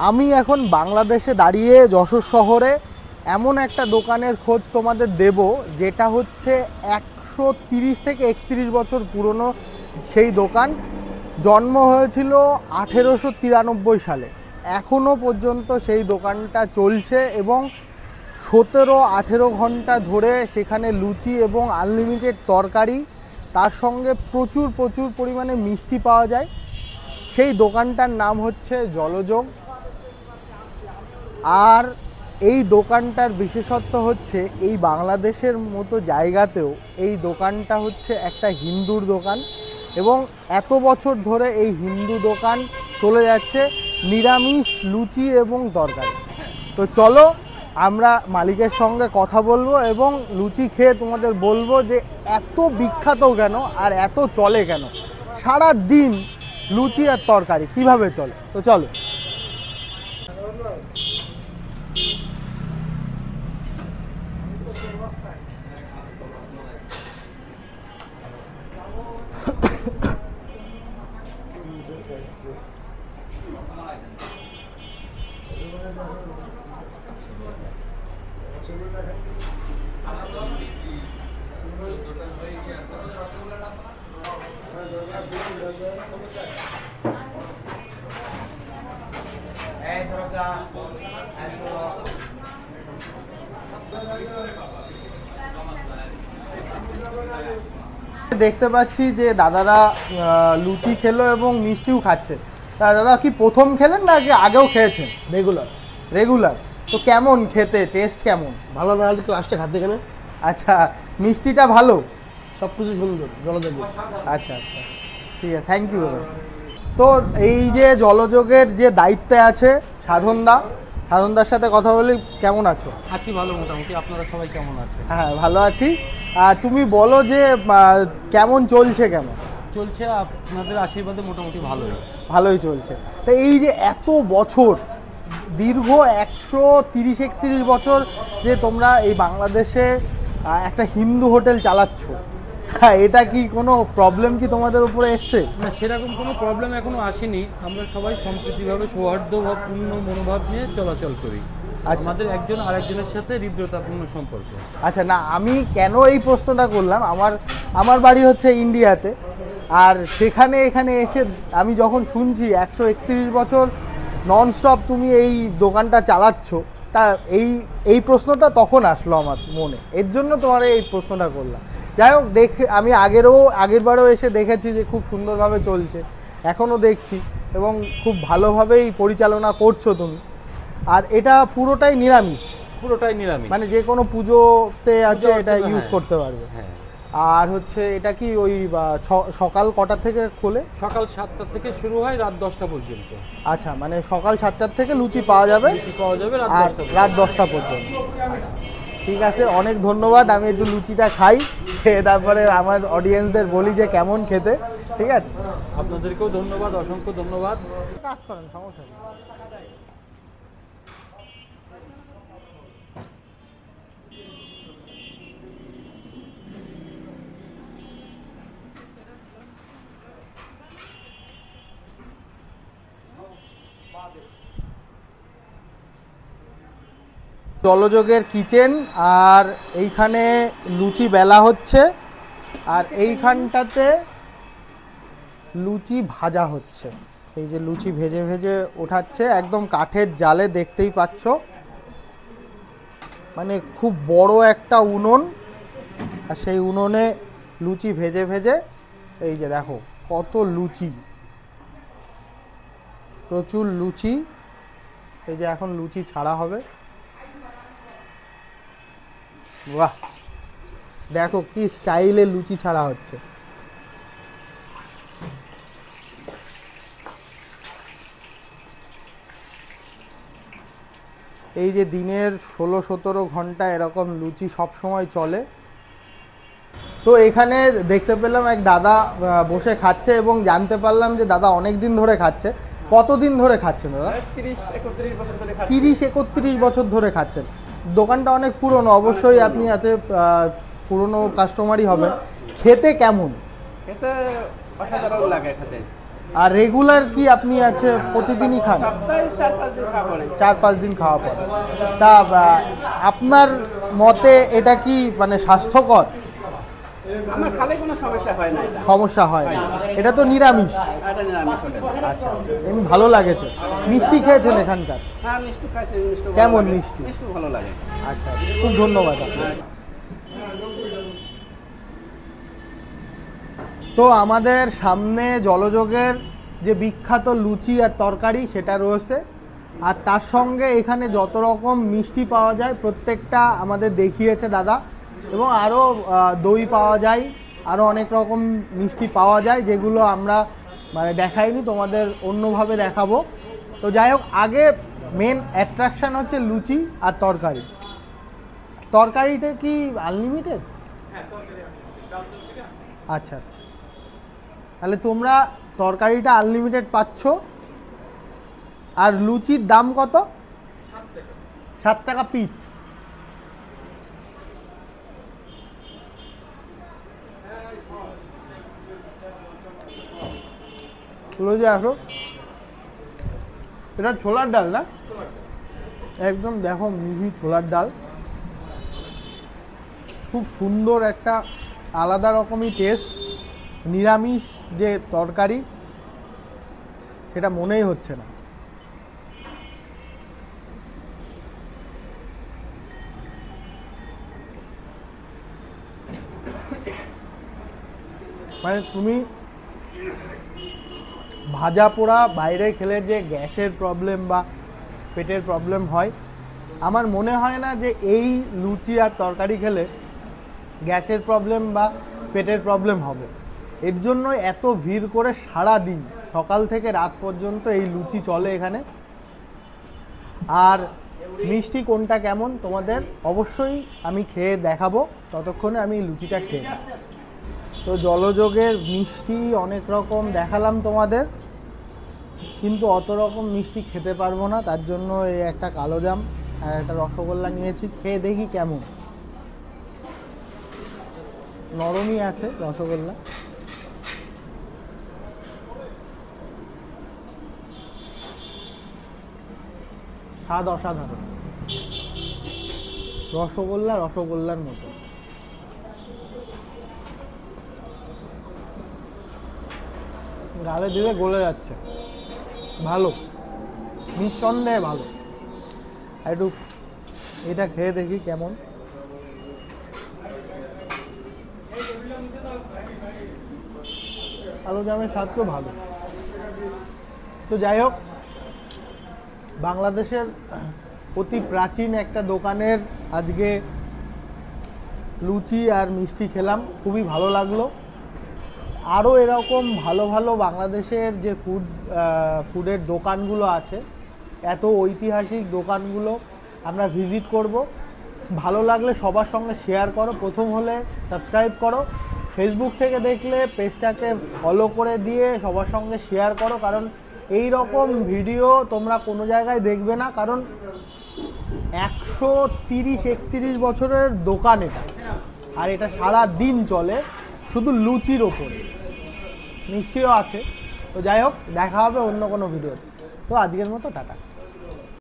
আমি এখন বাংলাদেশে দাঁড়িয়ে যশোর শহরে এমন একটা দোকানের খোঁজ তোমাদের দেব যেটা হচ্ছে 130 থেকে 31 বছর পুরনো। সেই দোকান জন্ম হয়েছিল 1893 সালে, এখনও পর্যন্ত সেই দোকানটা চলছে এবং 17-18 ঘন্টা ধরে সেখানে লুচি এবং আনলিমিটেড তরকারি, তার সঙ্গে প্রচুর প্রচুর পরিমাণে মিষ্টি পাওয়া যায়। সেই দোকানটার নাম হচ্ছে জলযোগ। আর এই দোকানটার বিশেষত্ব হচ্ছে এই বাংলাদেশের মতো জায়গাতেও এই দোকানটা হচ্ছে একটা হিন্দুর দোকান এবং এত বছর ধরে এই হিন্দু দোকান চলে যাচ্ছে নিরামিষ লুচি এবং তরকারি। তো চলো আমরা মালিকের সঙ্গে কথা বলবো এবং লুচি খেয়ে তোমাদের বলবো যে এত বিখ্যাত কেন আর এত চলে কেন, সারা দিন লুচি আর তরকারি কিভাবে চলে। তো চলো। দেখতে পাচ্ছি যে দাদারা লুচি খেলো এবং মিষ্টিও খাচ্ছে। দাদা কি প্রথম খেলেন না কি আগেও খেয়েছেন? Regular regular. তো কেমন খেতে, টেস্ট কেমন? ভালো না হলে কেউ আসতে খাদ্য এখানে। আচ্ছা, মিষ্টিটা ভালো, সব কিছু সুন্দর জলযোগ। আচ্ছা আচ্ছা, ঠিক আছে, থ্যাংক ইউ দাদা। তো এই যে জলযোগের যে দায়িত্বে আছে সাধনদা, সাধনদার সাথে কথা বলি। কেমন আছো? আছি ভালো মোটামুটি। আপনারা সবাই কেমন আছেন? হ্যাঁ ভালো আছি। তুমি বলো যে কেমন চলছে? কেমন চলছে? আপনাদের আশীর্বাদে মোটামুটি ভালোই চলছে। তো এই যে এত বছর, দীর্ঘ 130-31 বছর যে তোমরা এই বাংলাদেশে একটা হিন্দু হোটেল চালাচ্ছ, হ্যাঁ, এটা কি কোনো প্রবলেম কি তোমাদের উপরে এসছে? না, সেরকম কোনো প্রবলেম এখনো আসেনি। আমরা সবাই সম্প্রীতিভাবে সৌহার্দ্যপূর্ণ মনোভাব নিয়ে চলাচল করি। আমাদের একজন আরেকজনের সাথে হৃদ্রতাপূর্ণ সম্পর্ক। আচ্ছা, না আমি কেন এই প্রশ্নটা করলাম, আমার বাড়ি হচ্ছে ইন্ডিয়াতে, আর এখানে এসে আমি যখন শুনছি 131 বছর ননস্টপ তুমি এই দোকানটা চালাচ্ছ, তা এই প্রশ্নটা তখন আসলো আমার মনে, এর জন্য তোমার এই প্রশ্নটা করলাম। যাই হোক, আমি আগেরবারও এসে দেখেছি যে খুব সুন্দরভাবে চলছে, এখনও দেখছি এবং খুব ভালোভাবেই পরিচালনা করছো তুমি। আর এটা পুরোটাই নিরামিষ? পুরোটাই নিরামিষ, মানে যে কোনো পুজোতে আছে এটা ইউজ করতে পারবে। হ্যাঁ। আর হচ্ছে এটা কি ওই সকাল কটা থেকে খোলে? সকাল 7টা থেকে শুরু হয় রাত 10টা পর্যন্ত। আচ্ছা, মানে সকাল 7টার থেকে লুচি পাওয়া যাবে রাত 10টা পর্যন্ত। আচ্ছা ঠিক আছে, অনেক ধন্যবাদ। আমি একটু লুচিটা খাই, খেয়ে তারপরে আমার অডিয়েন্সদের বলি যে কেমন খেতে। ঠিক আছে, আপনাদেরকেও ধন্যবাদ, অসংখ্য ধন্যবাদ। কাজ করেন, সমস্যা নেই। জলযোগের কিচেন, আর এইখানে লুচি বেলা হচ্ছে, আর এইখানটাতে লুচি ভাজা হচ্ছে। এই যে লুচি ভেজে ভেজে ওঠাচ্ছে একদম কাঠের জালে, দেখতেই পাচ্ছ। মানে খুব বড় একটা উনুন, আর সেই উনুনে লুচি ভেজে ভেজে, এই যে দেখো কত লুচি, প্রচুর লুচি। এই যে এখন লুচি ছাড়া হবে। বাহ, দেখো কি স্টাইলে লুচি ছাড়া হচ্ছে। এই যে দিনের 16-17 ঘন্টা এরকম লুচি সব সময় চলে। তো এখানে দেখতে পেলাম এক দাদা বসে খাচ্ছে এবং জানতে পারলাম যে দাদা অনেক দিন ধরে খাচ্ছে। কতদিন ধরে খাচ্ছেন দাদা? 30-31 বছর ধরে খাচ্ছি। 30-31 বছর ধরে খাচ্ছেন। দোকানটা অনেক পুরনো, অবশ্যই আপনি এত পুরনো কাস্টমারই হবেন। খেতে কেমন? খেতে অসাধারণ লাগে খেতে। আর রেগুলার কি আপনি আছে প্রতিদিনই খান? সপ্তাহে 4-5 দিন খাওয়া পড়ে। 4-5 দিন খাওয়া পড়ে। তা আপনার মতে এটা কি মানে স্বাস্থ্যকর? আমার খালে কোনো সমস্যা হয় না এটা। সমস্যা হয় না, এটা তো নিরামিষ। এটা নিরামিষ হোটেল। আচ্ছা আচ্ছা, এমনি ভালো লাগে তো। মিষ্টি খেয়েছেন এখানকার? হ্যাঁ, মিষ্টি খাইছি, মিষ্টি ভালো কেমন লাগে। মিষ্টি? মিষ্টি ভালো লাগে। আচ্ছা, খুব ধন্যবাদ আপনাকে। তো আমাদের সামনে জলযোগের যে বিখ্যাত লুচি আর তরকারি সেটা রয়েছে, আর তার সঙ্গে এখানে যত রকম মিষ্টি পাওয়া যায় প্রত্যেকটা আমাদের দেখিয়েছে দাদা, এবং আরও দই পাওয়া যায়, আরও অনেক রকম মিষ্টি পাওয়া যায় যেগুলো আমরা মানে দেখাইনি, তোমাদের অন্যভাবে দেখাবো। তো যাই হোক, আগে মেন অ্যাট্রাকশান হচ্ছে লুচি আর তরকারি। তরকারিটা কি আনলিমিটেড? আচ্ছা আচ্ছা, তাহলে তোমরা তরকারিটা আনলিমিটেড পাচ্ছ। আর লুচির দাম কত? 7 টাকা পিস। লুচি আসো, এটা ছোলার ডাল না? একদম দেখো মিহি ছোলার ডাল, খুব সুন্দর একটা আলাদা রকমই টেস্ট। নিরামিষ যে তরকারি সেটা মনেই হচ্ছে না। মানে তুমি ভাজা পোড়া বাইরে খেলে যে গ্যাসের প্রবলেম বা পেটের প্রবলেম হয়, আমার মনে হয় না যে এই লুচি আর তরকারি খেলে গ্যাসের প্রবলেম বা পেটের প্রবলেম হবে। এর জন্য এত ভিড় করে সারা দিন সকাল থেকে রাত পর্যন্ত এই লুচি চলে এখানে। আর মিষ্টি কোনটা কেমন তোমাদের অবশ্যই আমি খেয়ে দেখাবো, ততক্ষণে আমি লুচিটা খেয়ে নিই। তো জলযোগের মিষ্টি অনেক রকম দেখালাম তোমাদের, কিন্তু অত রকম মিষ্টি খেতে পারবো না, তার জন্য এই একটা কালোজাম আর একটা রসগোল্লা নিয়েছি, খেয়ে দেখি কেমন। নরমই আছে রসগোল্লা। স্বাদ অসাধারণ, রসগোল্লা রসগোল্লার মতো। গালে দিলে গলে যাচ্ছে, ভালো, নিঃসন্দেহে ভালো। একটু এটা খেয়ে দেখি কেমন। কালোজামের স্বাদ তো ভালো। তো যাই হোক, বাংলাদেশের অতি প্রাচীন একটা দোকানের আজকে লুচি আর মিষ্টি খেলাম, খুবই ভালো লাগলো। আরও এরকম ভালো ভালো বাংলাদেশের যে ফুডের দোকানগুলো আছে, এত ঐতিহাসিক দোকানগুলো আমরা ভিজিট করব। ভালো লাগলে সবার সঙ্গে শেয়ার করো, প্রথম হলে সাবস্ক্রাইব করো, ফেসবুক থেকে দেখলে পেজটাকে ফলো করে দিয়ে সবার সঙ্গে শেয়ার করো, কারণ এই রকম ভিডিও তোমরা কোনো জায়গায় দেখবে না। কারণ 130-31 বছরের দোকান এটা, আর এটা সারা দিন চলে শুধু লুচির ওপরে, মিষ্টিও আছে। তো যাই হোক, দেখা হবে অন্য কোনো ভিডিওতে। তো আজকের মতো টাটা।